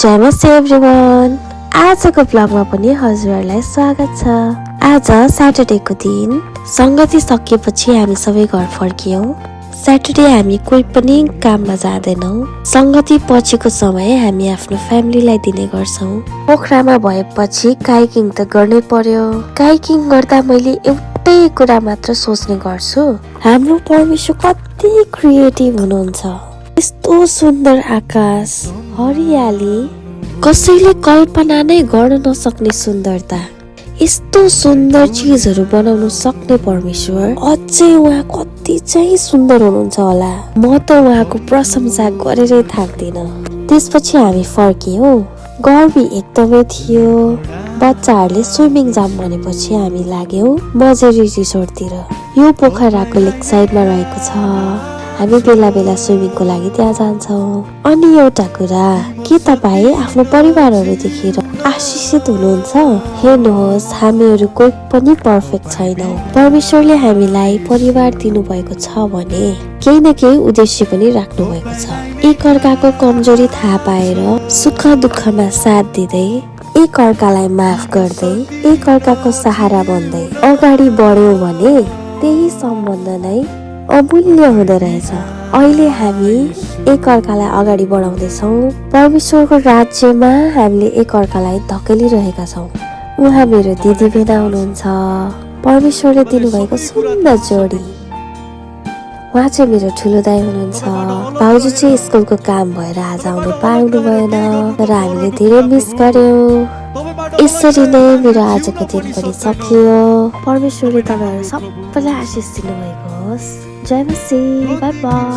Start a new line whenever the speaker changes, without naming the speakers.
नमस्ते एभ्रिवान। आजको ब्लगमा पनि हजुरहरूलाई स्वागत छ। आज स्याटरडेको दिन संगति सकिएपछि हामी सबै घर फर्कियौं। स्याटरडे हामी कोही पनि काममा जाँदैनौं। संगति पछिको समय हामी आफ्नो फ्यामिलीलाई दिने गर्छौं। पोखरामा भएपछि काइकिङ त गर्नै पर्यो। काइकिङ गर्दा मैले एउटै कुरा मात्र सोच्ने गर्छु, हाम्रो परमेश्वर कति क्रिएटिभ हुनुहुन्छ। यस्तो सुन्दर आकाश, हरियाली, कसैले कल्पना नै गर्न नसक्ने सुन्दरता, यस्तो सुन्दर चीजहरू बनाउन सक्ने परमेश्वर, अझै उहाँ कति चाहिँ सुन्दर हुनुहुन्छ होला। म त उहाँको प्रशंसा गरेरै थाक्दिन। त्यसपछि हामी फर्कियौं। गर्मी एकदमै थियो। बच्चाहरूले स्विमिङ जाम भनेपछि हामी लाग्यौं मजेरी रिसोर्टतिर। यो पोखराको लेक साइडमा रहेको छ। हामी बेला बेला स्विमिङको लागि त्यहाँ जान्छौँ। अनि एउटा कुरा, के तपाईँ आफ्नो परिवारहरू देखेर आशिषित हुनुहुन्छ? हेर्नुहोस्, हामीहरू कोही पनि पर्फेक्ट छैनौँ। परमेश्वरले हामीलाई परिवार दिनुभएको छ भने केही न केही उद्देश्य पनि राख्नु भएको छ। एक अर्काको कमजोरी थाहा पाएर सुख दुःखमा साथ दिँदै, एक अर्कालाई माफ गर्दै, एक अर्काको सहारा बन्दै अगाडि बढ्यौं भने त्यही सम्बन्ध नै अमूल्य हुँदो रहेछ। अहिले हामी एक अर्कालाई अगाडि बढाउँदैछौँ। परमेश्वरको राज्यमा हामीले एक अर्कालाई धकेलिरहेका छौँ। उहाँ मेरो दिदी बहिनी हुनुहुन्छ। परमेश्वरले दिनुभएको सुन्दर जोडी। उहाँ चाहिँ मेरो ठुलो दाइ हुनुहुन्छ। भाउजू चाहिँ स्कुलको काम भएर आज आउनु पाउनु भएन, तर हामीले धेरै मिस गर्यौं। यसरी नै मेरो आजको दिन पनि सकियो। परमेश्वरले तपाईहरु सबैलाई आशिष दिनुभएको होस्। जय मसीह, बाइ बाइ।